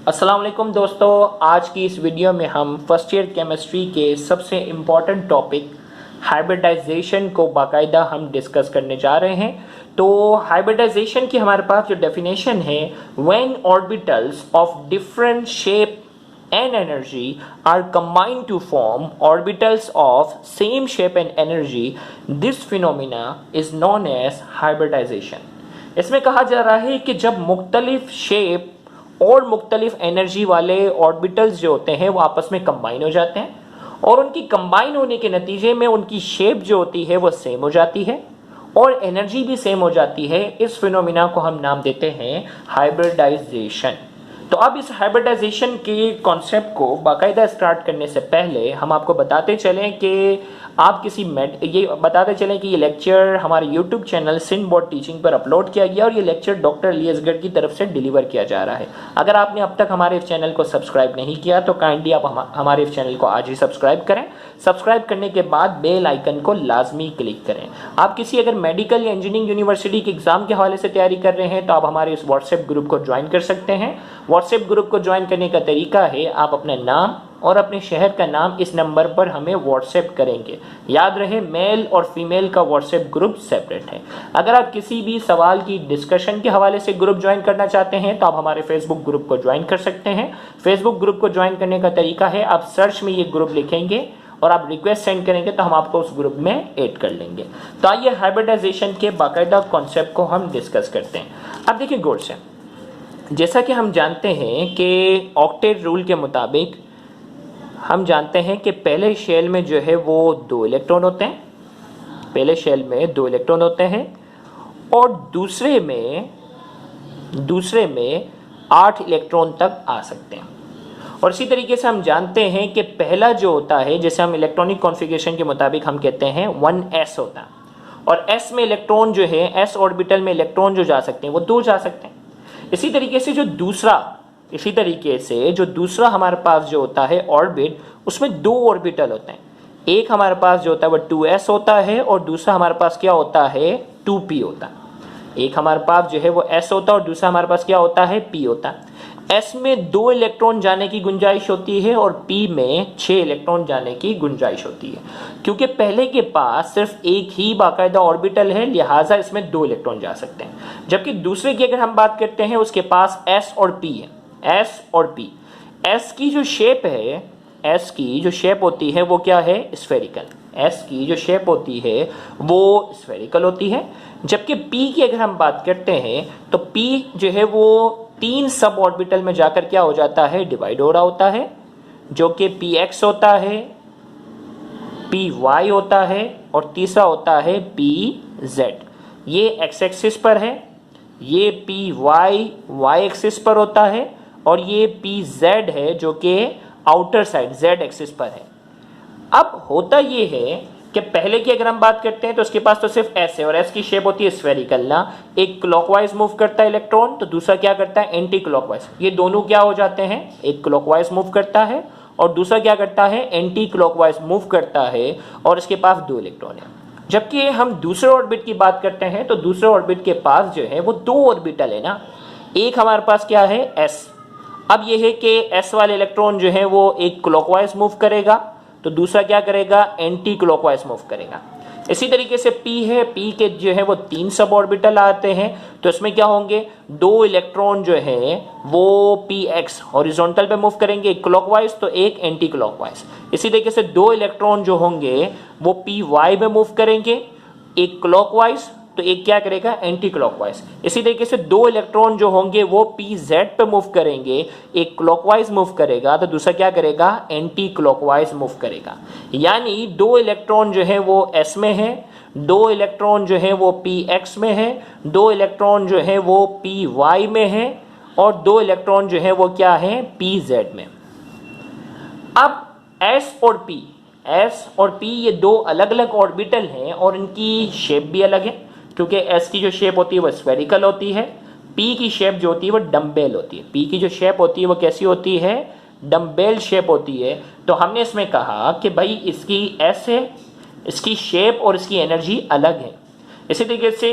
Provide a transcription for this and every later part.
अस्सलाम वालेकुम दोस्तों, आज की इस वीडियो में हम फर्स्ट ईयर केमिस्ट्री के सबसे इम्पॉर्टेंट टॉपिक हाइब्रिडाइजेशन को बाकायदा हम डिस्कस करने जा रहे हैं। तो हाइब्रिडाइजेशन की हमारे पास जो डेफिनेशन है, when orbitals of different shape and energy are combined to form orbitals of same shape and energy, this phenomena is known as hybridization। इसमें कहा जा रहा है कि जब मुख्तलिफ शेप और मुख्तलिफ एनर्जी वाले ऑर्बिटल्स जो होते हैं वो आपस में कंबाइन हो जाते हैं और उनकी कंबाइन होने के नतीजे में उनकी शेप जो होती है वो सेम हो जाती है और एनर्जी भी सेम हो जाती है। इस फिनोमिना को हम नाम देते हैं हाइब्रिडाइजेशन। तो अब इस हाइब्रिडाइजेशन के कॉन्सेप्ट को बाकायदा स्टार्ट करने से पहले हम आपको बताते चलें कि ये लेक्चर हमारे YouTube channel Sindh board teaching पर अपलोड किया गया और ये लेक्चर डॉक्टर अली असगर की तरफ से डिलीवर किया जा रहा है। अगर आपने अब तक हमारे इस चैनल को सब्सक्राइब नहीं किया तो काइंडली आप हमारे इस चैनल को आज ही सब्सक्राइब करें। सब्सक्राइब करने के बाद बेल आइकन को लाजमी क्लिक करें। आप किसी अगर मेडिकल या इंजीनियरिंग यूनिवर्सिटी के एग्जाम के हवाले से तैयारी कर रहे हैं तो आप हमारे इस व्हाट्सएप ग्रुप को ज्वाइन कर सकते हैं। व्हाट्सएप ग्रुप को ज्वाइन करने का तरीका है, आप अपने नाम और अपने शहर का नाम इस नंबर पर हमें व्हाट्सएप करेंगे। याद रहे, मेल और फीमेल का व्हाट्सएप ग्रुप सेपरेट है। अगर आप किसी भी सवाल की डिस्कशन के हवाले से ग्रुप ज्वाइन करना चाहते हैं तो आप हमारे फेसबुक ग्रुप को ज्वाइन कर सकते हैं। फेसबुक ग्रुप को ज्वाइन करने का तरीका है, आप सर्च में ये ग्रुप लिखेंगे और आप रिक्वेस्ट सेंड करेंगे तो हम आपको उस ग्रुप में ऐड कर लेंगे। तो आइए हाइब्रिडाइजेशन के बाकायदा कॉन्सेप्ट को हम डिस्कस करते हैं। अब देखिए गौर से, जैसा कि हम जानते हैं कि ऑक्टेट रूल के मुताबिक हम जानते हैं कि पहले शेल में जो है वो 2 इलेक्ट्रॉन होते हैं, पहले शेल में 2 इलेक्ट्रॉन होते हैं और दूसरे में 8 इलेक्ट्रॉन तक आ सकते हैं। और इसी तरीके से हम जानते हैं कि पहला जो होता है, जैसे हम इलेक्ट्रॉनिक कॉन्फ़िगरेशन के मुताबिक हम कहते हैं 1s होता है और s में इलेक्ट्रॉन जो है, s ऑर्बिटल में इलेक्ट्रॉन जो जा सकते हैं वो 2 जा सकते हैं। इसी तरीके से जो दूसरा हमारे पास जो होता है ऑर्बिट, उसमें 2 ऑर्बिटल होते हैं। एक हमारे पास जो होता है वो 2s होता है और दूसरा हमारे पास क्या होता है, 2p होता है। एक हमारे पास जो है वो s होता है और दूसरा हमारे पास क्या होता है, p होता है। s में 2 इलेक्ट्रॉन जाने की गुंजाइश होती है और p में 6 इलेक्ट्रॉन जाने की गुंजाइश होती है। क्योंकि पहले के पास सिर्फ एक ही बाकायदा ऑर्बिटल है, लिहाजा इसमें 2 इलेक्ट्रॉन जा सकते हैं। जबकि दूसरे की अगर हम बात करते हैं, उसके पास s और p है, s और p। s की जो शेप है, s की जो शेप होती है वो क्या है, स्फेरिकल। s की जो शेप होती है वो स्फेरिकल होती है। जबकि p की अगर हम बात करते हैं तो p जो है वो 3 सब ऑर्बिटल में जाकर क्या हो जाता है, डिवाइड हो रहा होता है, जो कि px होता है, py होता है और तीसरा होता है pz। ये x एक्सिस पर है, ये py y एक्सिस पर होता है और ये pz है जो कि आउटर साइड z एक्सिस पर है। अब होता ये है कि पहले की अगर हम बात करते हैं तो उसके पास तो सिर्फ s है और s की शेप होती है स्फेरिकल ना। एक क्लॉकवाइज मूव करता है इलेक्ट्रॉन तो दूसरा क्या करता है, एंटी क्लॉकवाइज। ये दोनों क्या हो जाते हैं, एक क्लॉकवाइज मूव करता है और दूसरा क्या करता है, एंटी क्लॉकवाइज मूव करता है और इसके पास 2 इलेक्ट्रॉन है। जबकि हम दूसरे ऑर्बिट की बात करते हैं तो दूसरे ऑर्बिट के पास जो है वो 2 ऑर्बिटल है ना। एक हमारे पास क्या है, s। अब ये है कि s वाले इलेक्ट्रॉन जो है वो एक क्लॉकवाइज मूव करेगा तो दूसरा क्या करेगा, एंटी क्लॉकवाइज मूव करेगा। इसी तरीके से p है, p के जो है वो 3 सब ऑर्बिटल आते हैं तो इसमें क्या होंगे, 2 इलेक्ट्रॉन जो है वो px हॉरिजॉन्टल पे मूव करेंगे, एक क्लॉकवाइज तो एक एंटी क्लॉकवाइज। इसी तरीके से 2 इलेक्ट्रॉन जो होंगे वो py में मूव करेंगे, एक क्लॉकवाइज तो एक क्या करेगा, एंटी क्लॉकवाइज। इसी तरीके से 2 इलेक्ट्रॉन जो होंगे वो pz पे मूव करेंगे, एक क्लॉकवाइज मूव करेगा तो दूसरा क्या करेगा, एंटी क्लॉकवाइज मूव करेगा। यानी 2 इलेक्ट्रॉन जो है वो s में है, 2 इलेक्ट्रॉन जो है वो px में है, 2 इलेक्ट्रॉन जो है वो py में है और 2 इलेक्ट्रॉन जो है वो क्या है, pz में। अब s और p ये 2 अलग अलग ऑर्बिटल हैं और इनकी शेप भी अलग है। क्योंकि s की जो शेप होती है वो स्फेरिकल होती है, p की शेप जो होती है वो डम्बेल होती है। p की जो शेप होती है वो कैसी होती है, डम्बेल शेप होती है। तो हमने इसमें कहा कि भाई इसकी s है, इसकी शेप और इसकी एनर्जी अलग है। इसी तरीके से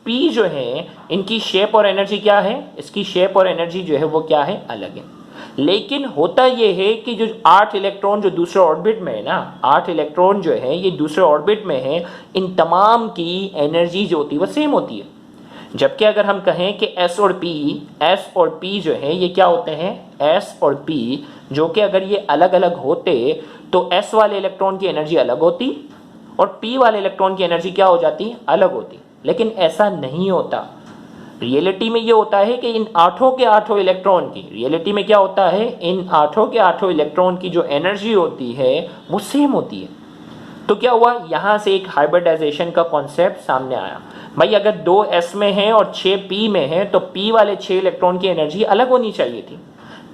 p जो है, इनकी शेप और एनर्जी क्या है, इसकी शेप और एनर्जी जो है वो क्या है, अलग है। लेकिन होता यह है कि जो 8 इलेक्ट्रॉन जो दूसरे ऑर्बिट में है ना, 8 इलेक्ट्रॉन जो है ये दूसरे ऑर्बिट में है, इन तमाम की एनर्जी जो होती है वो सेम होती है। जबकि अगर हम कहें कि S और P जो है ये क्या होते हैं, S और P जो कि अगर ये अलग अलग होते तो S वाले इलेक्ट्रॉन की एनर्जी अलग होती और P वाले इलेक्ट्रॉन की एनर्जी क्या हो जाती, अलग होती। लेकिन ऐसा नहीं होता। रियलिटी में ये होता है कि इन आठों के आठों इलेक्ट्रॉन की, रियलिटी में क्या होता है, इन आठों के आठों इलेक्ट्रॉन की जो एनर्जी होती है वो सेम होती है। तो क्या हुआ, यहां से एक हाइब्रिडाइजेशन का कॉन्सेप्ट सामने आया। भाई अगर 2 S में है और 6 P में है तो P वाले 6 इलेक्ट्रॉन की एनर्जी अलग होनी चाहिए थी,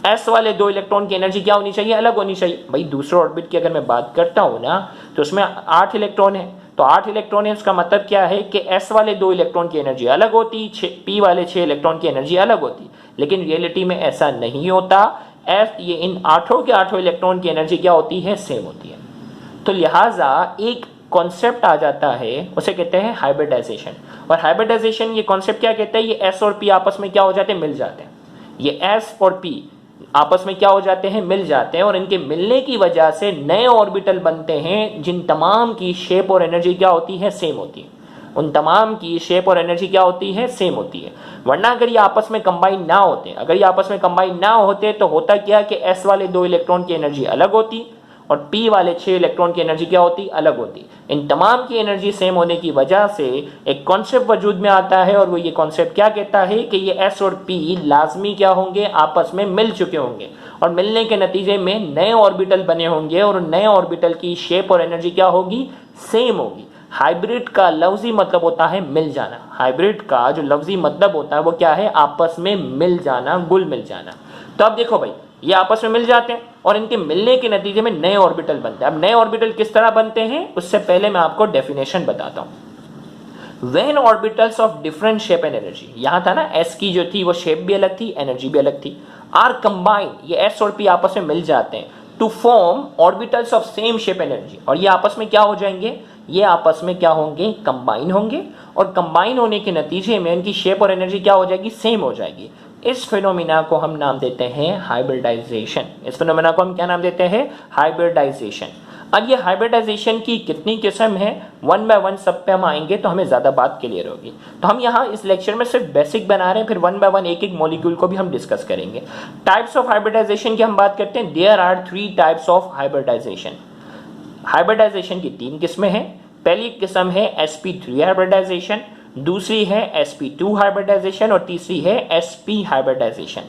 S वाले 2 इलेक्ट्रॉन की एनर्जी क्या होनी चाहिए, अलग होनी चाहिए। भाई दूसरे ऑर्बिट की अगर मैं बात करता हूं ना तो उसमें 8 इलेक्ट्रॉन है, तो 8 इलेक्ट्रॉन है, उसका मतलब क्या है कि S वाले 2 इलेक्ट्रॉन की एनर्जी अलग होती, P वाले 6 इलेक्ट्रॉन की एनर्जी अलग होती। लेकिन रियलिटी में ऐसा नहीं होता। ये इन आठों के आठों इलेक्ट्रॉन की एनर्जी क्या होती है, सेम होती है। तो लिहाजा एक कॉन्सेप्ट आ जाता है, उसे कहते हैं हाइब्रिडाइजेशन। और हाइब्रिडाइजेशन ये कॉन्सेप्ट क्या कहता है, ये S और P आपस में क्या हो जाते हैं, मिल जाते हैं। ये S और P आपस में क्या हो जाते हैं, मिल जाते हैं, और इनके मिलने की वजह से नए ऑर्बिटल बनते हैं जिन तमाम की शेप और एनर्जी क्या होती है, सेम होती है। उन तमाम की शेप और एनर्जी क्या होती है, सेम होती है। वरना अगर ये आपस में कंबाइन ना होते, अगर ये आपस में कंबाइन ना होते तो होता क्या कि S वाले 2 इलेक्ट्रॉन की एनर्जी अलग होती और P वाले 6 इलेक्ट्रॉन की एनर्जी क्या होती, अलग होती। इन तमाम की एनर्जी सेम होने की वजह से एक कॉन्सेप्ट वजूद में आता है, और वो ये कॉन्सेप्ट क्या कहता है कि ये S और P लाजमी क्या होंगे, आपस में मिल चुके होंगे, और मिलने के नतीजे में नए ऑर्बिटल बने होंगे, और नए ऑर्बिटल की शेप और एनर्जी क्या होगी, सेम होगी। हाइब्रिड का लफ्जी मतलब होता है मिल जाना। हाइब्रिड का जो लफ्जी मतलब होता है वो क्या है, आपस में मिल जाना, गुल मिल जाना। तो अब देखो भाई, ये आपस में मिल जाते हैं और इनके मिलने के नतीजे में नए ऑर्बिटल बनते हैं। अब नए ऑर्बिटल किस तरह बनते हैं, उससे पहले मैं आपको डेफिनेशन बताता हूं। When orbitals of different shape and energy, यहां था ना S की जो थी वो शेप भी अलग थी, एनर्जी भी अलग थी, आर कंबाइन, ये S और P आपस में मिल जाते हैं to form orbitals of same shape energy, और ये आपस में क्या हो जाएंगे, ये आपस में क्या होंगे, कंबाइन होंगे, और कंबाइन होने के नतीजे में इनकी शेप और एनर्जी क्या हो जाएगी, सेम हो जाएगी। इस फिनोमिना को हम नाम देते हैं हाइब्रिडाइजेशन। इस फिनोमिना को हम क्या नाम देते हैं, हाइब्रिडाइजेशन। अब ये हाइब्रिडाइजेशन की कितनी किस्म है, 1 बाय 1 सब पे हम आएंगे तो हमें ज्यादा बात क्लियर होगी। तो हम यहाँ इस लेक्चर में सिर्फ बेसिक बना रहे हैं, फिर 1 बाय 1 एक एक मॉलिक्यूल को भी हम डिस्कस करेंगे। टाइप्स ऑफ हाइब्रिडाइजेशन की हम बात करते हैं। There are 3 types of hybridisation. Hybridisation की 3 किस्में हैं। पहली किस्म है sp3 हाइब्रिडाइजेशन, दूसरी है sp2 हाइब्रिडाइजेशन, और तीसरी है sp हाइब्रिडाइजेशन।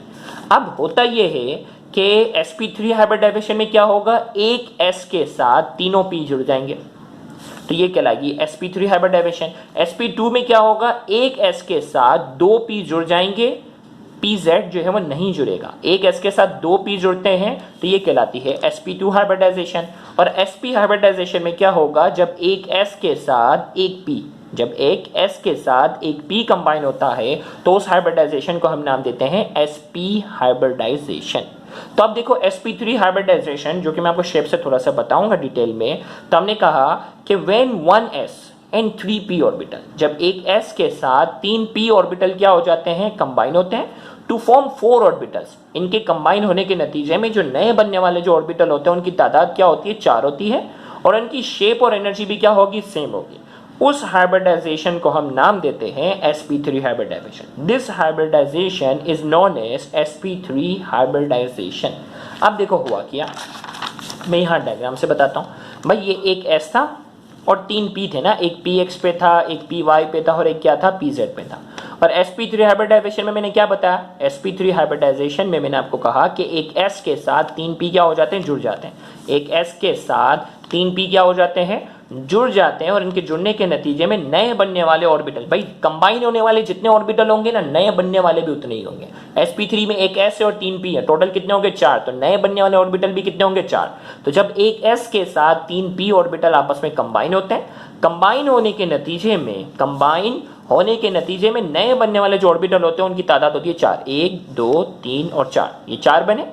अब होता यह है कि sp3 हाइब्रिडाइजेशन में क्या होगा, एक s के साथ तीनों p जुड़ जाएंगे, तो ये कहलाएगी sp3 हाइब्रिडाइजेशन। sp2 में क्या होगा, एक s के साथ 2 p जुड़ जाएंगे, pz जो है वो नहीं जुड़ेगा। एक s के साथ 2 p जुड़ते हैं तो ये कहलाती है sp2 हाइब्रिडाइजेशन। और sp हाइब्रिडाइजेशन में क्या होगा, जब एक s के साथ एक p, जब एक s के साथ एक p कंबाइन होता है तो उस हाइब्रिडाइजेशन को हम नाम देते हैं sp हाइब्रिडाइजेशन। तो अब देखो sp3 हाइब्रिडाइजेशन, जो कि मैं आपको शेप से थोड़ा सा बताऊंगा डिटेल में। तो हमने कहा कि when 1s and 3p orbital, जब एक s के साथ 3p ऑर्बिटल क्या हो जाते हैं, कंबाइन होते हैं टू फॉर्म 4 ऑर्बिटल्स। इनके कंबाइन होने के नतीजे में जो नए बनने वाले जो ऑर्बिटल होते हैं उनकी तादाद क्या होती है, 4 होती है, और उनकी शेप और एनर्जी भी क्या होगी, सेम होगी। उस हाइब्रिडाइजेशन को हम नाम देते हैं sp3 hybridisation. This hybridisation is known as sp3 hybridisation. अब देखो हुआ क्या, मैं यहाँ डायग्राम से बताता हूँ। भाई ये एक s था और 3 p थे ना, एक px पे था, एक py पे था, और एक क्या था, pz पे था। और sp3 हाइब्रिडाइजेशन में मैंने क्या बताया, sp3 हाइब्रिडाइजेशन में मैंने आपको कहा कि एक s के साथ 3 p क्या हो जाते हैं, जुड़ जाते हैं। एक s के साथ 3 p क्या हो जाते हैं, जुड़ जाते हैं, और इनके जुड़ने के नतीजे में नए बनने वाले ऑर्बिटल, भाई कंबाइन होने वाले जितने ऑर्बिटल होंगे ना, नए बनने वाले भी उतने ही होंगे। sp3 में एक s है और 3 p है, टोटल कितने होंगे, 4। तो नए बनने वाले ऑर्बिटल भी कितने होंगे, 4। तो जब एक s के साथ 3 p ऑर्बिटल आपस में कंबाइन होते हैं, कंबाइन होने के नतीजे में नए बनने वाले जो ऑर्बिटल होते हैं उनकी तादाद होती है 4। 1 2 3 और 4, ये 4 बने।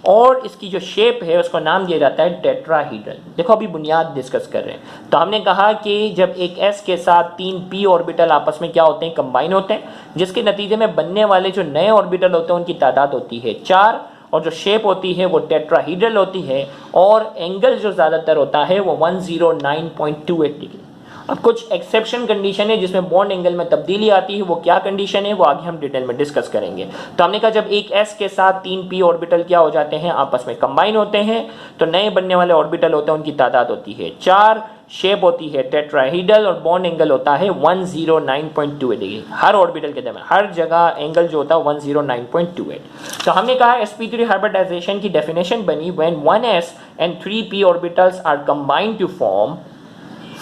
और इसकी जो शेप है उसको नाम दिया जाता है टेट्राहीड्रल। देखो अभी बुनियाद डिस्कस कर रहे हैं। तो हमने कहा कि जब एक s के साथ 3 p ऑर्बिटल आपस में क्या होते हैं, कंबाइन होते हैं, जिसके नतीजे में बनने वाले जो नए ऑर्बिटल होते हैं उनकी तादाद होती है 4, और जो शेप होती है वो टेट्राहीड्रल होती है, और एंगल जो ज़्यादातर होता है वो 109.28 डिग्री। अब कुछ एक्सेप्शन कंडीशन है जिसमें बॉन्ड एंगल में तब्दीली आती है, वो क्या कंडीशन है वो आगे हम डिटेल में डिस्कस करेंगे। तो हमने कहा जब एक s के साथ 3 p ऑर्बिटल क्या हो जाते हैं, आपस में कंबाइन होते हैं, तो नए बनने वाले ऑर्बिटल होते हैं उनकी तादाद होती है 4, शेप होती है टेट्राहीड्रल, और बॉन्ड एंगल होता है 109.28 डिग्री। हर ऑर्बिटल के दरमियान हर जगह एंगल जो होता है 109.28। तो हमने कहा sp3 हाइब्रिडाइजेशन की डेफिनेशन बनी when 1s and 3p orbitals are combined to form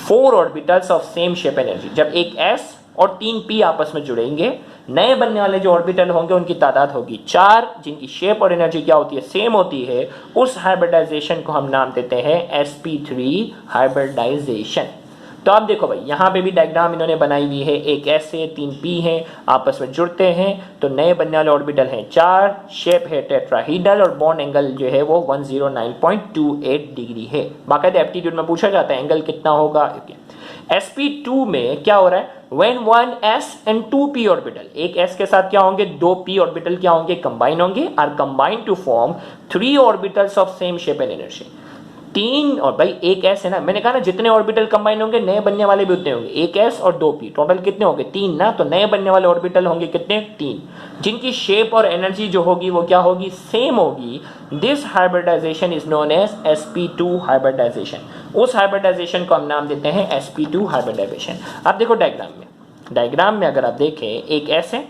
4 orbitals of same shape energy. जब एक s और 3 p आपस में जुड़ेंगे, नए बनने वाले जो ऑर्बिटल होंगे उनकी तादाद होगी 4, जिनकी शेप और एनर्जी क्या होती है, सेम होती है। उस हाइब्रिडाइजेशन को हम नाम देते हैं sp3 हाइब्रिडाइजेशन। तो आप देखो भाई, यहाँ पे भी डायग्राम इन्होंने बनाई हुई है, एक s है 3 p है, आपस में जुड़ते हैं तो नए बनने वाले ऑर्बिटल हैं 4, शेप है टेट्राहीड्रल, और बॉन्ड एंगल जो है वो 109.28 डिग्री है। बाकायदा एप्टीट्यूड में पूछा जाता है एंगल कितना होगा। sp2 में क्या हो रहा है, when 1s and 2p orbital, एक s के साथ क्या होंगे, 2p ऑर्बिटल क्या होंगे, कंबाइन होंगे, are combine to form 3 orbitals of same shape and energy. 3, और भाई एक s है ना, मैंने कहा ना जितने ऑर्बिटल कंबाइन होंगे नए बनने वाले भी उतने होंगे, एक s और 2p टोटल कितने होंगे, 3 ना, तो नए बनने वाले ऑर्बिटल होंगे कितने, 3, जिनकी शेप और एनर्जी जो होगी वो क्या होगी, सेम होगी। This hybridisation is known as sp2 hybridisation. उस हाइब्रिडाइजेशन को हम नाम देते हैं sp2 हाइब्रिडाइजेशन। अब देखो डायग्राम में अगर आप देखें, एक s है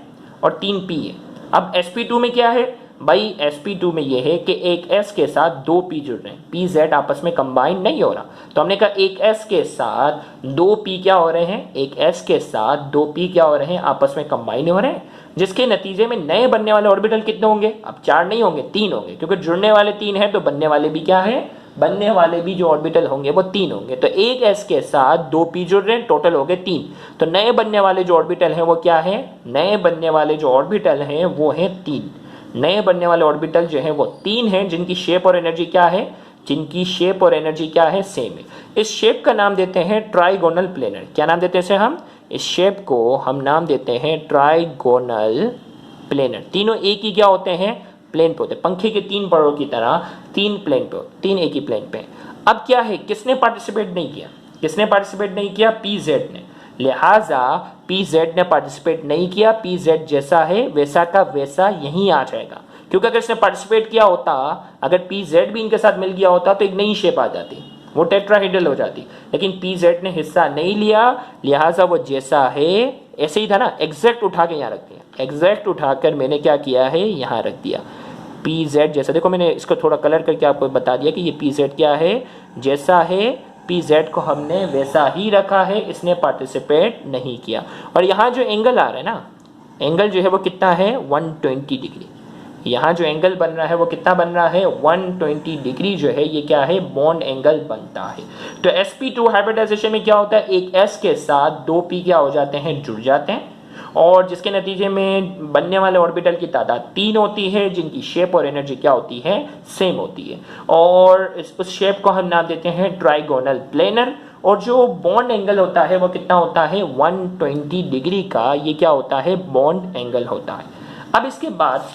और 3 p है। अब sp2 में क्या है भाई, sp2 में ये है कि एक s के साथ 2 p जुड़ रहे हैं, pz आपस में कंबाइन नहीं हो रहा, तो हमने कहा एक s के साथ 2 p क्या हो रहे हैं, एक s के साथ 2 p क्या हो रहे हैं, आपस में कंबाइन हो रहे हैं, जिसके नतीजे में नए बनने वाले ऑर्बिटल कितने होंगे, अब 4 नहीं होंगे, 3 होंगे, क्योंकि जुड़ने वाले 3 हैं तो बनने वाले भी क्या है, बनने वाले भी जो ऑर्बिटल होंगे वो 3 होंगे। तो एक s के साथ 2 p जुड़ रहे हैं, टोटल हो गए 3। तो नए बनने वाले जो ऑर्बिटल हैं वो क्या है, नए बनने वाले जो ऑर्बिटल हैं वो है 3। नए बनने वाले ऑर्बिटल जो है वो 3 हैं, जिनकी शेप और एनर्जी क्या है, जिनकी शेप और एनर्जी क्या है, सेम है। इस शेप का नाम देते हैं ट्राइगोनल प्लेनर। क्या नाम देते हैं इसे हम, इस शेप को हम नाम देते हैं ट्राइगोनल प्लेनर। तीनों एक ही क्या होते हैं, प्लेन पे होते हैं, पंखे के 3 पड़ों की तरह 3 प्लेन पे, 3 एक ही प्लेन पे। अब क्या है, किसने पार्टिसिपेट नहीं किया, किसने पार्टिसिपेट नहीं किया, pz ने, लिहाजा pz ने पार्टिसिपेट नहीं किया, pz जैसा है वैसा का वैसा यहीं आ जाएगा। क्योंकि अगर इसने पार्टिसिपेट किया होता, अगर pz भी इनके साथ मिल गया होता तो एक नई शेप आ जाती, वो टेट्राहीड्रल हो जाती, लेकिन pz ने हिस्सा नहीं लिया, लिहाजा वो जैसा है ऐसे ही था ना, एग्जैक्ट उठा के यहाँ रख दिया, एग्जैक्ट उठाकर मैंने क्या किया है, यहाँ रख दिया pz जैसा। देखो मैंने इसको थोड़ा कलर करके आपको बता दिया कि ये pz क्या है, जैसा है, pz को हमने वैसा ही रखा है, इसने पार्टिसिपेट नहीं किया। और यहाँ जो एंगल आ रहा है ना, एंगल जो है वो कितना है, 120 डिग्री। यहाँ जो एंगल बन रहा है वो कितना बन रहा है, 120 डिग्री जो है ये क्या है, बॉन्ड एंगल बनता है। तो sp2 हाइब्रिडाइजेशन में क्या होता है, एक s के साथ 2 p क्या हो जाते हैं, जुड़ जाते हैं, और जिसके नतीजे में बनने वाले ऑर्बिटल की तादाद 3 होती है, जिनकी शेप और एनर्जी क्या होती है, सेम होती है, और उस शेप को हम नाम देते हैं ट्राइगोनल प्लेनर। और जो बॉन्ड एंगल होता है वो कितना होता है, 120 डिग्री का ये क्या होता है, बॉन्ड एंगल होता है। अब इसके बाद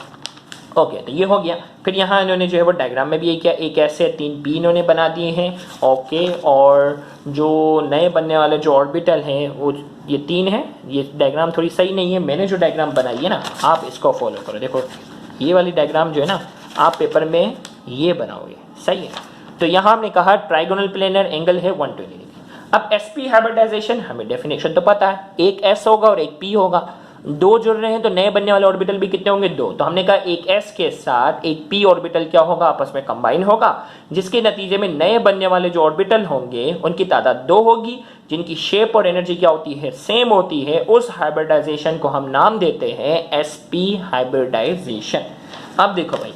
ओके, तो ये हो गया। फिर यहाँ इन्होंने जो है वो डायग्राम में भी ये किया, एक ऐसे 3 p इन्होंने बना दिए हैं, ओके, और जो नए बनने वाले जो ऑर्बिटल हैं वो ये 3 हैं। ये डायग्राम थोड़ी सही नहीं है, मैंने जो डायग्राम बनाई है ना, आप इसको फॉलो करो। देखो ये वाली डायग्राम जो है ना, आप पेपर में ये बनाओगे, सही है। तो यहाँ हमने कहा ट्राइगोनल प्लेनर एंगल है 120 डिग्री। अब sp हाइब्रिडाइजेशन हमें डेफिनेशन तो पता है, एक s होगा और एक p होगा, 2 जुड़ रहे हैं तो नए बनने वाले ऑर्बिटल भी कितने होंगे, 2। तो हमने कहा एक s के साथ एक p ऑर्बिटल क्या होगा, आपस में कंबाइन होगा, जिसके नतीजे में नए बनने वाले जो ऑर्बिटल होंगे उनकी तादाद 2 होगी, जिनकी शेप और एनर्जी क्या होती है, सेम होती है। उस हाइब्रिडाइजेशन को हम नाम देते हैं sp हाइब्रिडाइजेशन। अब देखो भाई,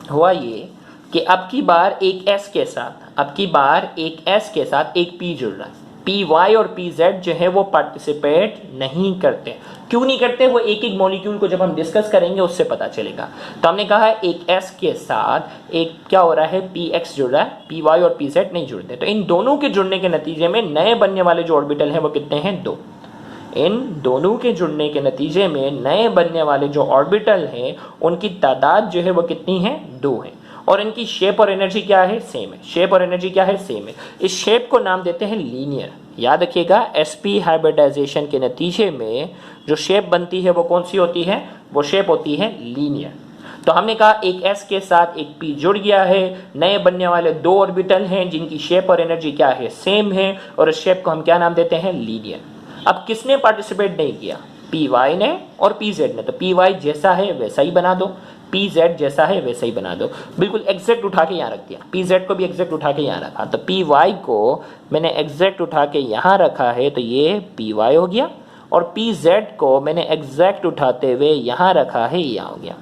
हुआ ये कि अब की बार एक s के साथ, अब की बार एक s के साथ एक p जुड़ रहा है, py और pz जो है वो पार्टिसिपेट नहीं करते। क्यों नहीं करते, वो एक एक मॉलिक्यूल को जब हम डिस्कस करेंगे उससे पता चलेगा। तो हमने कहा एक s के साथ एक क्या हो रहा है, px जुड़ रहा है, py और pz नहीं जुड़ते। तो इन दोनों के जुड़ने के नतीजे में नए बनने वाले जो ऑर्बिटल हैं वो कितने हैं, 2। इन दोनों के जुड़ने के नतीजे में नए बनने वाले जो ऑर्बिटल हैं उनकी तादाद जो है वो कितनी है, 2 है। और इनकी शेप और एनर्जी क्या है, सेम है। शेप और एनर्जी क्या है, सेम है। इस शेप को नाम देते हैं लीनियर। याद रखिएगा, sp हाइब्रिडाइजेशन के नतीजे में जो शेप बनती है वो कौन सी होती है, वो शेप होती है लीनियर। तो हमने कहा एक s के साथ एक p जुड़ गया है, नए बनने वाले 2 ऑर्बिटल हैं जिनकी शेप और एनर्जी क्या है, सेम है, और इस शेप को हम क्या नाम देते हैं, लीनियर। अब किसने पार्टिसिपेट नहीं किया, py ने और pz ने। तो py जैसा है वैसा ही बना दो, pz जैसा है वैसा ही बना दो, बिल्कुल एग्जैक्ट उठा के यहाँ रख दिया। pz को भी एग्जैक्ट उठा के यहाँ रखा, तो py को मैंने एग्जैक्ट उठा के यहाँ रखा है, तो ये py हो गया, और pz को मैंने एग्जैक्ट उठाते हुए यहाँ रखा है, यहाँ हो गया।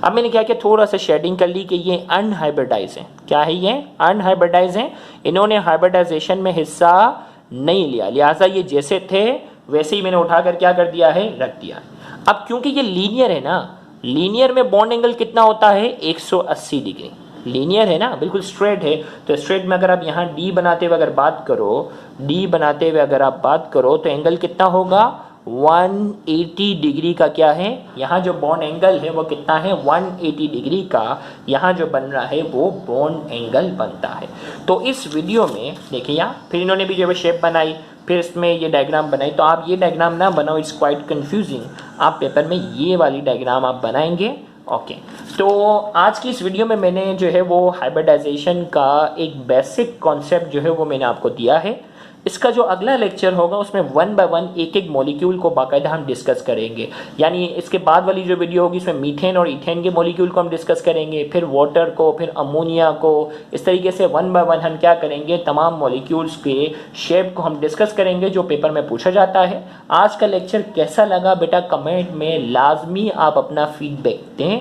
अब मैंने क्या किया, थोड़ा सा शेडिंग कर ली कि ये अनहाइब्रिडाइज है। क्या है ये, अनहाइब्रिडाइज है। इन्होंने हाइब्रिडाइजेशन में हिस्सा नहीं लिया, लिहाजा ये जैसे थे वैसे ही मैंने उठाकर क्या कर दिया है, रख दिया। अब क्योंकि ये लीनियर है ना, लीनियर में बॉन्ड एंगल कितना होता है, 180 डिग्री। लीनियर है ना, बिल्कुल स्ट्रेट है। तो स्ट्रेट में अगर आप यहाँ डी बनाते हुए अगर बात करो, डी बनाते हुए अगर आप बात करो तो एंगल कितना होगा, 180 डिग्री का क्या है, यहाँ जो बॉन्ड एंगल है वो कितना है, 180 डिग्री का यहाँ जो बन रहा है वो बॉन्ड एंगल बनता है। तो इस वीडियो में देखिए यहाँ, फिर इन्होंने भी जो है शेप बनाई, फिर इसमें ये डायग्राम बनाई। तो आप ये डायग्राम ना बनाओ, इट्स क्वाइट कंफ्यूजिंग। आप पेपर में ये वाली डायग्राम आप बनाएंगे। ओके, तो आज की इस वीडियो में मैंने जो है वो हाइब्रिडाइजेशन का एक बेसिक कॉन्सेप्ट जो है वो मैंने आपको दिया है। इसका जो अगला लेक्चर होगा उसमें 1 बाय 1 एक एक मॉलिक्यूल को बाकायदा हम डिस्कस करेंगे। यानी इसके बाद वाली जो वीडियो होगी इसमें मीथेन और इथेन के मॉलिक्यूल को हम डिस्कस करेंगे, फिर वाटर को, फिर अमोनिया को। इस तरीके से 1 बाय 1 हम क्या करेंगे, तमाम मॉलिक्यूल्स के शेप को हम डिस्कस करेंगे जो पेपर में पूछा जाता है। आज का लेक्चर कैसा लगा बेटा, कमेंट में लाजमी आप अपना फीडबैक दें।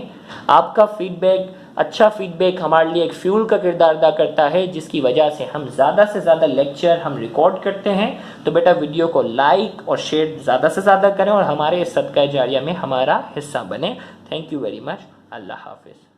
आपका फीडबैक, अच्छा फीडबैक हमारे लिए एक फ्यूल का किरदार अदा करता है, जिसकी वजह से हम ज़्यादा से ज़्यादा लेक्चर हम रिकॉर्ड करते हैं। तो बेटा वीडियो को लाइक और शेयर ज़्यादा से ज़्यादा करें और हमारे सदका जारिया में हमारा हिस्सा बने। Thank you very much. अल्लाह हाफिज़।